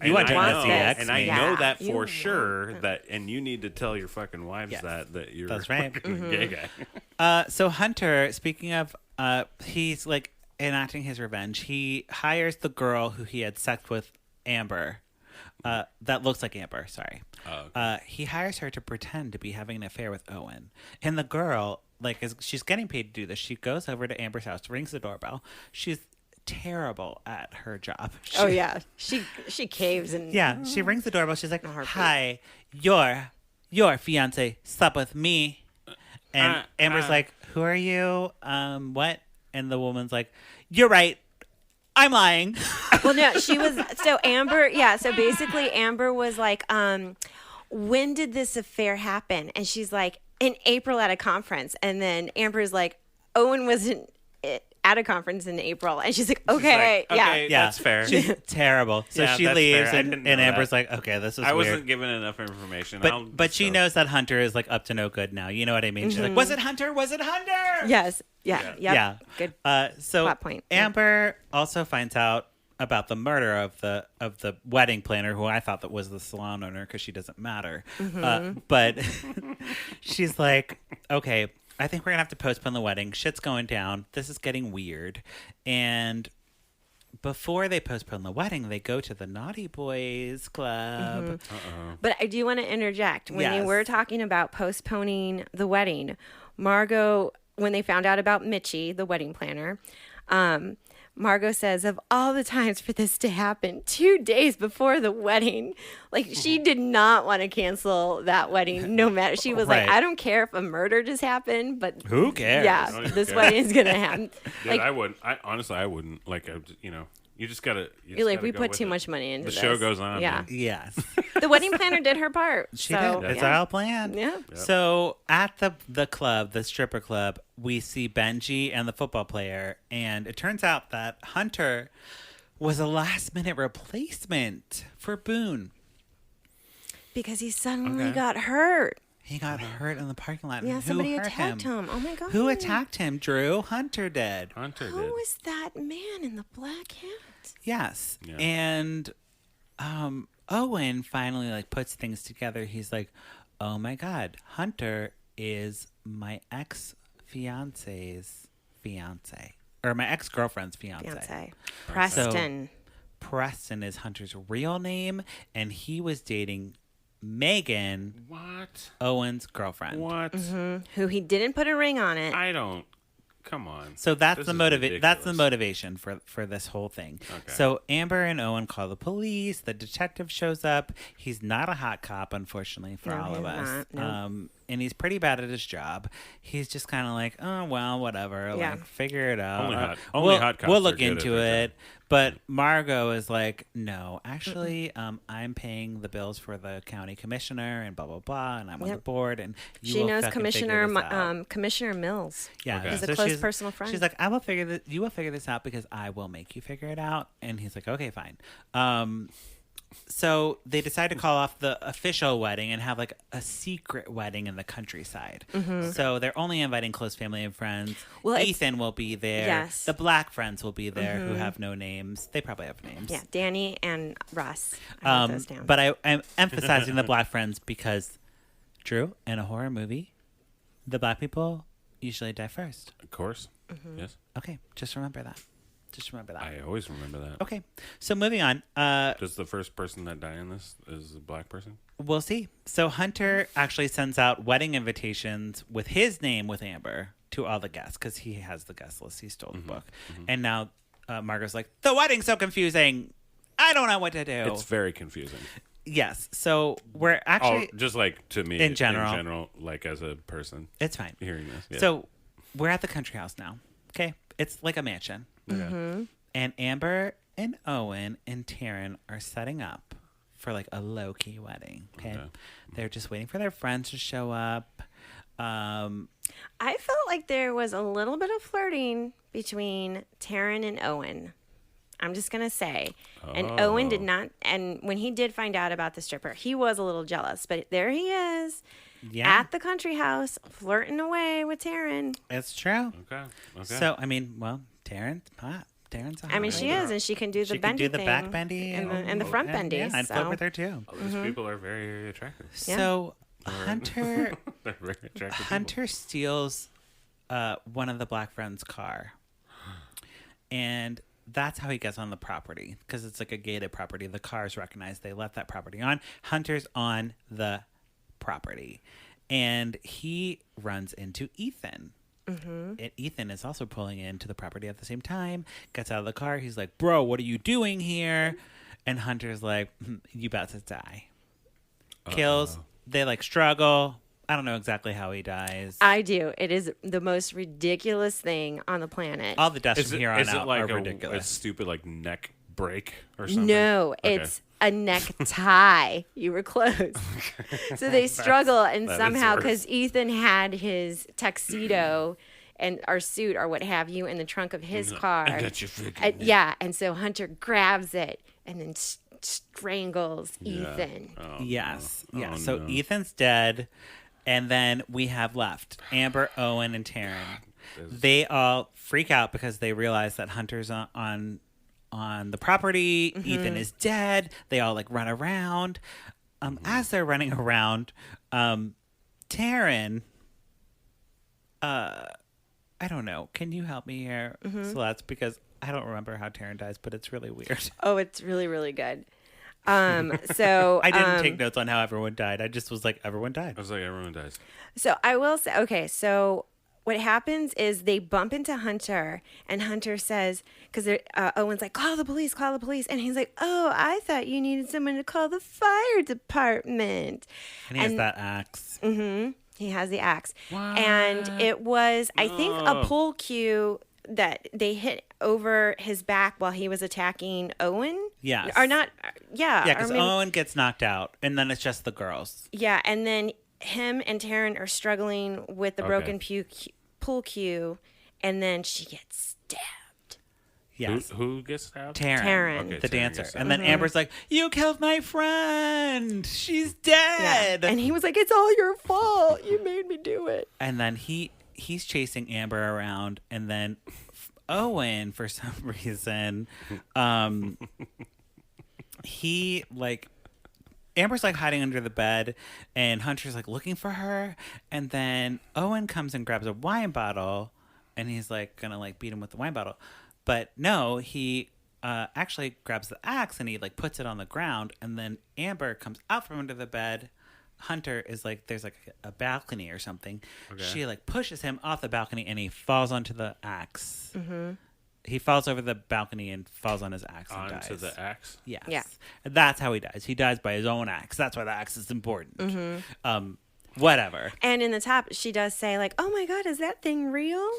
You want to want sex and I me. know Yeah. that You for want sure. That and you need to tell your fucking wives Yes. that you're That's right. a gay guy. So Hunter, speaking of, he's like enacting his revenge. He hires the girl who he had sex with, Amber. That looks like Amber. Sorry. Oh, okay. He hires her to pretend to be having an affair with Owen, and the girl, like, she's getting paid to do this. She goes over to Amber's house, rings the doorbell. She's terrible at her job. Oh yeah, she caves and Yeah, she rings the doorbell. She's like, heartbeat. "Hi, your fiance slept with me," and Amber's like, "Who are you? What?" And the woman's like, "You're right. I'm lying." Well, no, she was so Amber. Yeah, so basically, Amber was like, "When did this affair happen?" And she's like, "In April at a conference." And then Amber's like, "Owen wasn't at a conference in April." And she's like, "Okay, like, yeah." okay. Yeah, That's fair. She's terrible. So Yeah, she that's leaves, fair. I and, didn't know Amber's that. like, "Okay, this is I weird." wasn't given enough information. But she knows that Hunter is like up to no good now. You know what I mean? She's like, "Was it Hunter? Was it Hunter?" Yes. Yeah. Yep. Yeah. Good. So Plot point. Yeah. Amber also finds out about the murder of the wedding planner, who I thought that was the salon owner because she doesn't matter. But she's like, "Okay, I think we're gonna have to postpone the wedding. Shit's going down. This is getting weird." And before they postpone the wedding, they go to the Naughty Boys Club. But I do want to interject. When they Yes. were talking about postponing the wedding, Margot, when they found out about Mitchie, the wedding planner, Margot says, of all the times for this to happen, 2 days before the wedding, like she did not want to cancel that wedding no matter. She was Right. like, I don't care if a murder just happened, but Who cares? yeah, Don't even this care. wedding is going to happen. Dude, Like, I wouldn't. Honestly, I wouldn't. Like, you just gotta. you're like, we put too much money into The this. show goes on. Yeah. man. Yes. The wedding planner did her part. She so, did. It's yeah. all planned. Yeah. So at the club, the stripper club, we see Benji and the football player, and it turns out that Hunter was a last minute replacement for Boone. Because he suddenly Okay. got hurt. He got hurt in the parking lot. Yeah, and somebody who hurt attacked him. Oh my god. Who attacked him, Drew? Hunter did. Hunter Who did. was that man in the black hat? Yes. Yeah. And Owen finally like puts things together. He's like, "Oh my god, Hunter is my ex-fiance's fiance. Or my ex-girlfriend's fiance. Fiance. Preston. Preston is Hunter's real name, and he was dating Megan, What? Owen's girlfriend. What? Who he didn't put a ring on it. I don't. Come on. So that's This the is That's the ridiculous. motivation for this whole thing. Okay. So Amber and Owen call the police. The detective shows up. He's not a hot cop, unfortunately, for No, all of he's us. not. No. And he's pretty bad at his job. He's just kind of like, oh well, whatever. Yeah. Like, figure it out. Only hot cops We'll are look good at into their it. But Margot is like, no, actually, I'm paying the bills for the county commissioner and blah blah blah, and I'm on the Yep. board. And you She will knows fucking figure Commissioner this out. Commissioner Mills. Yeah, Okay. He's a so close she's- personal friend. She's like, I will figure this. You will figure this out because I will make you figure it out. And he's like, okay, fine. So they decide to call off the official wedding and have like a secret wedding in the countryside. So they're only inviting close family and friends. Well, it's- Ethan will be there. Yes. The black friends will be there who have no names. They probably have names. Yeah, Danny and Russ. I wrote those down. But I'm emphasizing the black friends because, Drew, in a horror movie, the black people usually die first. Of course. Mm-hmm. Yes. Okay, just remember that. Just remember that. I always remember that. Okay, so moving on. Does the first person that die in this is a black person? We'll see. So Hunter actually sends out wedding invitations with his name with Amber to all the guests because he has the guest list. He stole the book. And now Margot's like, the wedding's so confusing. I don't know what to do. It's very confusing. Yes. So we're actually, Just like to me In general. like as a person it's fine. hearing this. Yeah. So we're at the country house now. Okay. It's like a mansion. Yeah. And Amber and Owen and Taryn are setting up for like a low-key wedding. Okay. They're just waiting for their friends to show up. I felt like there was a little bit of flirting between Taryn and Owen. I'm just going to say. And Owen did not. And when he did find out about the stripper, he was a little jealous. But there he is at the country house flirting away with Taryn. It's true. Okay. So, I mean, well, Taryn's hot. Taryn's hot. I mean, she is. And she can do the bendy the thing back bendy. and the front bendy. Yeah, I'd flirt with her too. These people are very attractive. So, Hunter... They're very attractive Hunter steals one of the black friend's car, and that's how he gets on the property because it's like a gated property. The car is recognized. They let that property on. Hunter's on the property, and he runs into Ethan. And Ethan is also pulling into the property at the same time. Gets out of the car. He's like, "Bro, what are you doing here?" And Hunter's like, "You about to die." Kills. They like struggle. I don't know exactly how he dies. I do. It is the most ridiculous thing on the planet. All the deaths from here on Is it out like are a ridiculous. stupid like neck break or something? No, Okay. it's a necktie. You were close. So they struggle, and that is somehow, worse. because Ethan had his tuxedo and or suit or what have you in the trunk of his car. I got you figured. Yeah, and so Hunter grabs it and then strangles Ethan. Yes. no. Yeah. Oh, So no. Ethan's dead. And then we have left Amber, Owen, and Taryn. They all freak out because they realize that Hunter's on the property. Ethan is dead. They all like run around. As they're running around, Taryn, I don't know. Can you help me here, Celeste? Because I don't remember how Taryn dies, but it's really weird. Oh, it's really, really good. So I didn't take notes on how everyone died. I just was like, everyone died. I was like, everyone dies. So I will say, okay, so what happens is they bump into Hunter, and Hunter says, because Owen's like, call the police. And he's like, oh, I thought you needed someone to call the fire department. And he has that axe. He has the axe. And it was, I think, a pull cue that they hit over his back while he was attacking Owen. Yes. Or not, yeah. Yeah, because or maybe- Owen gets knocked out, and then it's just the girls. Yeah, and then him and Taryn are struggling with the broken pull cue, and then she gets stabbed. Yes. Who gets stabbed? Taryn. Okay, the Taryn dancer. gets And then stabbed. Amber's like, you killed my friend. She's Yeah. dead. And he was like, it's all your fault. You made me do it. And then he's chasing Amber around, and then Owen, for some reason, he like Amber's like hiding under the bed, and Hunter's like looking for her, and then Owen comes and grabs a wine bottle, and he's like gonna like beat him with the wine bottle, but no, he actually grabs the axe and he like puts it on the ground, and then Amber comes out from under the bed. Hunter is like, there's like a balcony or something. Okay. She like pushes him off the balcony, and he falls onto the axe. He falls over the balcony and falls on his axe and Onto dies. the axe. Yes. Yeah. And that's how he dies. He dies by his own axe. That's why the axe is important. Whatever. And in the top, she does say, like, oh my God, is that thing real?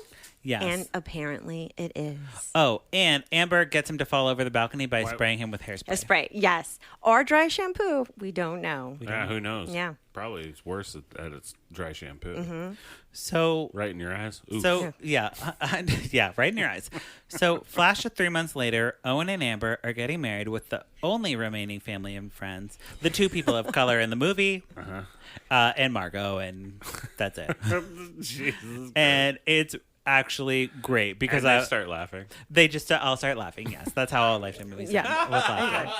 Yes. And apparently it is. Oh, and Amber gets him to fall over the balcony by spraying him with hairspray. A spray, yes. Or dry shampoo. We don't know. Yeah, who knows? Yeah. Probably it's worse at its dry shampoo. So, Right in your eyes. Oof. yeah, right in your eyes. So, flash to 3 months later, Owen and Amber are getting married with the only remaining family and friends, the two people of color in the movie, and Margot, and that's it. Jesus. And it's actually great because And they start laughing. they just all start laughing. Yes, that's how all Lifetime movies Yeah. end, with laughter.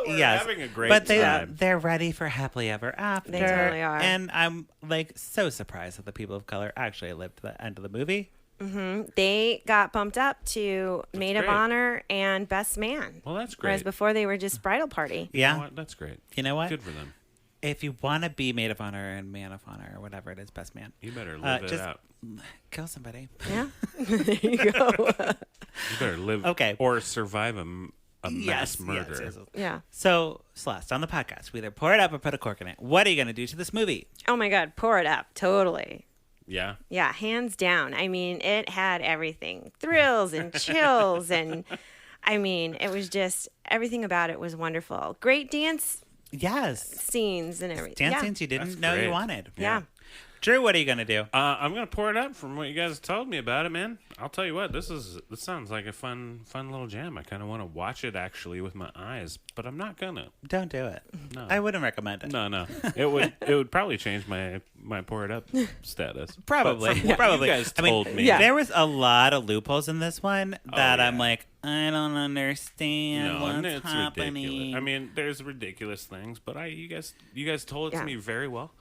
We're Yes, having a great but time. they're ready for happily ever after. They totally are. And I'm like so surprised that the people of color actually lived to the end of the movie. They got bumped up to Maid of great. Honor and Best Man. Well, that's Whereas great. before they were just bridal party. You know Yeah, what? That's great. you know what? Good for them. If you want to be Maid of Honor and Man of Honor or whatever it is, Best Man, You better live it just out. kill somebody. Yeah. There you go. You better live Okay. or survive a mass Yes, murder. yes. Yeah. So, Celeste, on the podcast, we either pour it up or put a cork in it. What are you going to do to this movie? Oh my God. Pour it up. Totally. Yeah. Yeah. Hands down. I mean, it had everything, thrills and chills and I mean, it was just everything about it was wonderful. Great dance Yes. scenes and everything. Dance Yeah. scenes you didn't That's know you great. wanted. Yeah. Drew, what are you going to do? I'm gonna pour it up from what you guys told me about it, man. I'll tell you what, this sounds like a fun little jam. I kind of want to watch it actually with my eyes, but I'm not gonna. Don't do it. No. I wouldn't recommend it. No, it would probably change my pour it up status. Probably. But from what Probably. You guys told me. yeah. There was a lot of loopholes in this one that yeah. I'm like, I don't understand No, and what's it's happening. ridiculous. I mean, there's ridiculous things, but you guys told it Yeah. to me very well.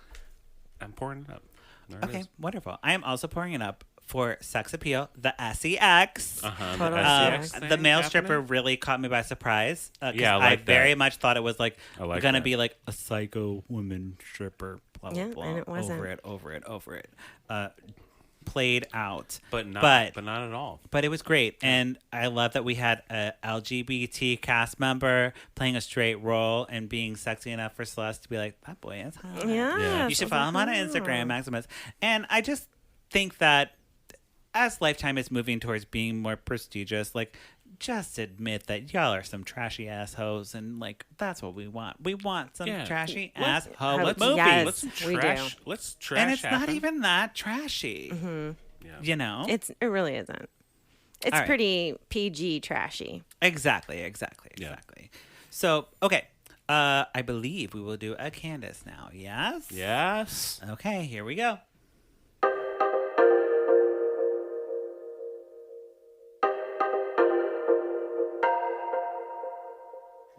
I'm pouring it up. There it Okay, is. wonderful. I am also pouring it up for Sex Appeal, the SEX. Total SEX sex. thing The male happening? stripper really caught me by surprise. 'Cause Yeah, I I like very that. much thought it was like I like gonna that. be like a psycho woman stripper. Blah blah Yeah, blah. and it wasn't. Over it. Played out, but not at all. But it was great, and I love that we had a LGBT cast member playing a straight role and being sexy enough for Celeste to be like, that boy is hot. Yeah. You should follow him on Instagram, Maximus. And I just think that as Lifetime is moving towards being more prestigious, like, just admit that y'all are some trashy assholes, and like that's what we want. We want some Yeah. trashy Let's- asshole let's- movie. yes. Let's we trash. do. Let's trash. And it's not happen. even that trashy. Yeah. You know? It really isn't. It's All right. pretty PG trashy. Exactly. Yeah. So, okay. I believe we will do a Candace now. Yes? Yes. Okay, here we go.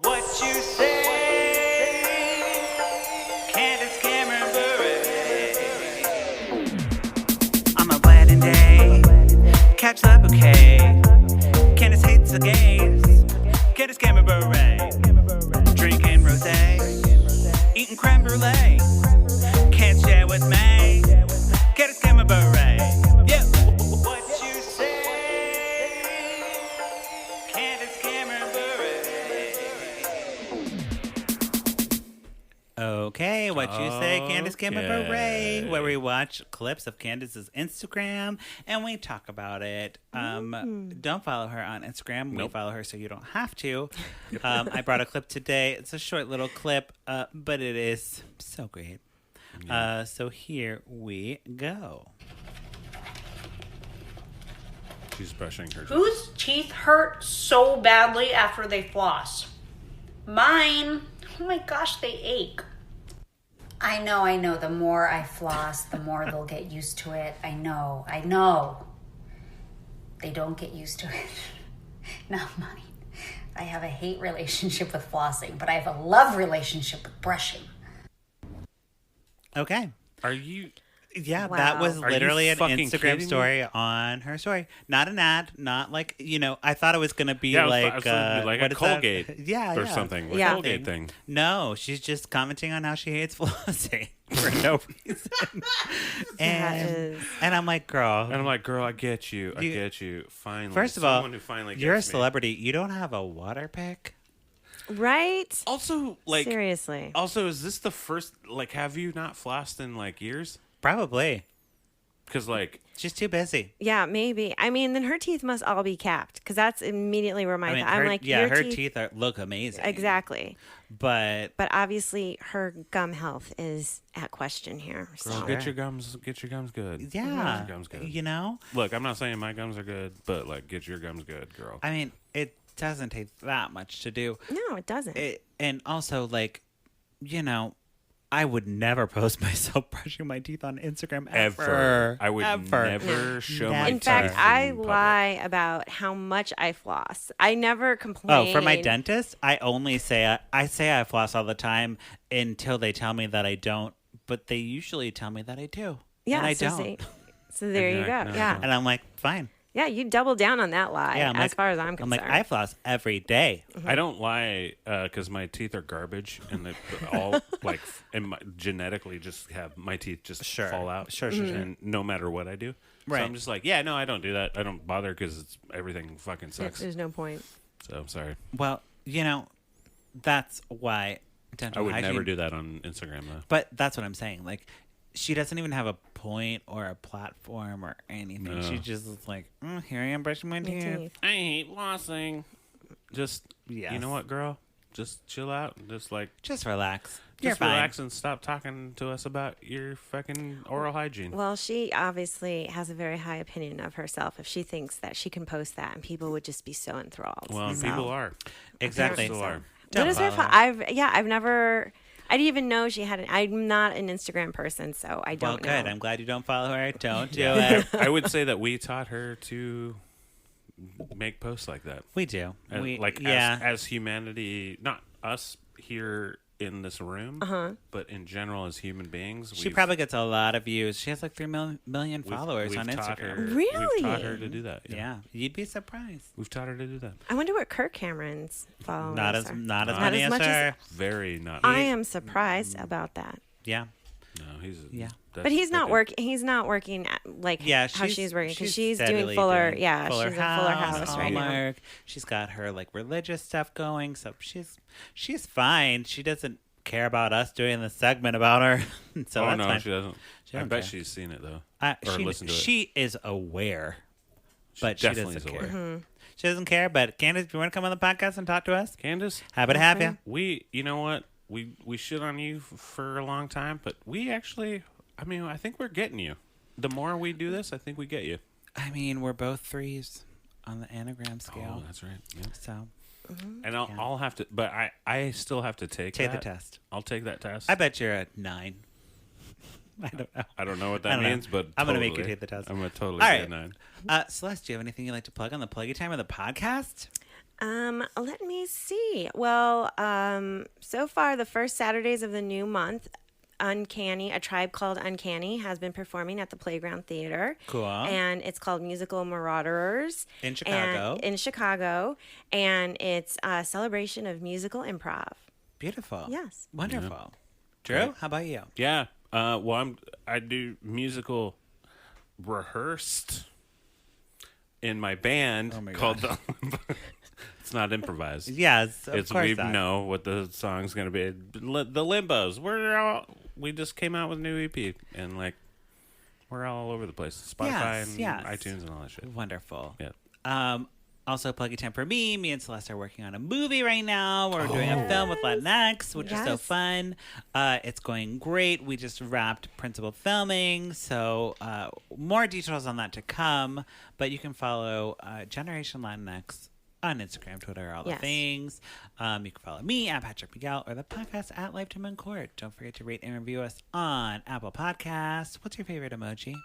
What you say, Candace Cameron Bure. On my wedding day, catch the bouquet. Candace hates the gays. Candace Cameron Bure. Drinking rosé, eating creme brulee. Can't share with me. Candace Cameron Bure. Yeah. What you say, Candace Cameron Bure. Okay, what you say, Candace Cameron Bure, where we watch clips of Candace's Instagram and we talk about it. Don't follow her on Instagram. We Nope. follow her so you don't have to. I brought a clip today. It's a short little clip, but it is so great. So here we go. She's brushing her. Whose teeth hurt so badly after they floss? Mine. Oh my gosh, they ache. I know. The more I floss, the more they'll get used to it. I know. They don't get used to it. Now, mine. I have a hate relationship with flossing, but I have a love relationship with brushing. Okay. Are you? Yeah, Wow. that was Are you literally an fucking Instagram kidding me? story on her story. Not an ad, not like, I thought it was going to be Yeah, I like, was like what a is that? Colgate Yeah, or yeah. something. Like Yeah. Colgate thing. No, she's just commenting on how she hates flossing for no reason. and I'm like, girl, And I'm like, girl, I get you. You- get you. Finally. first of all, Someone who finally you're a gets me. celebrity. You don't have a water pick? Right? Also, like, Seriously. also, is this the first? Like, have you not flossed in like years? Probably. Because like, She's too busy. Yeah, maybe. I mean, then her teeth must all be capped because that's immediately where I mean, I'm her, like, yeah, your her teeth. teeth look amazing. Exactly. But But obviously, her gum health is at question here. So. girl, get your gums good. yeah, Get your gums good. you know, Look, I'm not saying my gums are good, but like, get your gums good, girl. I mean, it doesn't take that much to do. No, it doesn't. And also, like, I would never post myself brushing my teeth on Instagram ever. I would Ever. never show Never. my In fact, teeth I in public. lie about how much I floss. I never complain. Oh, for my dentist, I only say I floss all the time until they tell me that I don't. But they usually tell me that I do. Yeah, and I so don't. see- So there you go. No, I Yeah. don't. And I'm like, fine. Yeah, you double down on that lie Yeah, I'm as like- far as I'm I'm concerned. like, I floss every day. I don't lie because my teeth are garbage and they all like genetically just have my teeth just Sure. fall out. Sure. And no matter what I do, Right. So I'm just like, yeah, no, I don't do that. I don't bother because everything fucking sucks. There's no point. So I'm sorry. Well, that's why dental I would hygiene. never do that on Instagram though. But that's what I'm saying. Like, she doesn't even have a point or a platform or anything. No. She just is like, here I am brushing my My teeth. teeth. I hate flossing. Just Yes. you know what, girl? Just chill out. Just relax. You're Just fine. relax and stop talking to us about your fucking oral hygiene. Well, she obviously has a very high opinion of herself if she thinks that she can post that and people would just be so enthralled. Well, So, people are. Exactly. Still are. What Don't is her? follow her. I've never. I didn't even know she had. I'm not an Instagram person, so I Well, don't know. good. I'm glad you don't follow her. Don't do Yeah. it. I would say that we taught her to make posts like that. We do. As humanity, not us here in this room, but in general as human beings. She probably gets a lot of views. She has like 3 million followers we've on taught Instagram. her- Really? We've taught her to do that. Yeah, you'd be surprised. We've taught her to do that. I wonder what Kirk Cameron's followers Not as are. not as Not many as as much as- her. Very not. I am surprised about that. Yeah. No, he's. Yeah. But he's not working. He's not working like Yeah, how she's working because she's steadily doing Fuller. doing Yeah, Fuller she's in Fuller House right now. Hallmark. She's got her like religious stuff going, so she's fine. She doesn't care about us doing the segment about her, so Oh that's no, fine. she doesn't. She I don't bet care. she's seen it though, or listened to it. She is aware, but she definitely doesn't is care. aware. She doesn't care. But Candace, do you want to come on the podcast and talk to us? Candace, Happy to have you. you know what? We shit on you for a long time, but we actually, I think we're getting you. The more we do this, I think we get you. I mean, we're both 3s on the anagram scale. Oh, that's right. Yeah. So And I'll have to, but I still have to take the that. test. I'll take that test. I bet you're a 9. I don't know. what I that don't know. means, but I'm gonna make you totally. take the test. I'm gonna totally All get right. a 9. Celeste, do you have anything you'd like to plug on the pluggy time of the podcast? Let me see. Well, so far the first Saturdays of the new month, Uncanny, A Tribe Called Uncanny, has been performing at the Playground Theater. Cool. And it's called Musical Marauders. In Chicago. In Chicago. And it's a celebration of musical improv. Beautiful. Yes. Wonderful. Drew, how about you? Yeah. Well, I do musical rehearsed in my band my called the. It's not improvised. Yes, of It's course we not. know what the song's gonna be. The Limbos. We just came out with a new EP and we're all over the place. Spotify and yes. iTunes and all that shit. Wonderful. Yeah. Also, pluggy time for me. Me and Celeste are working on a movie right now. We're doing a film with Latinx, which is so Yes. fun. It's going great. We just wrapped principal filming, so more details on that to come. But you can follow Generation Latinx on Instagram, Twitter, all the Yes. things. You can follow me at Patrick Miguel or the podcast at Lifetime in Court. Don't forget to rate and review us on Apple Podcasts. What's your favorite emoji?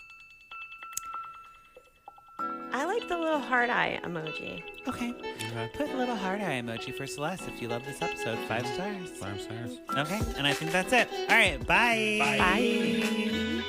I like the little heart eye emoji. Okay. Put a little heart eye emoji for Celeste if you love this episode. 5 stars. 5 stars. Okay. And I think that's it. All right. Bye. Bye.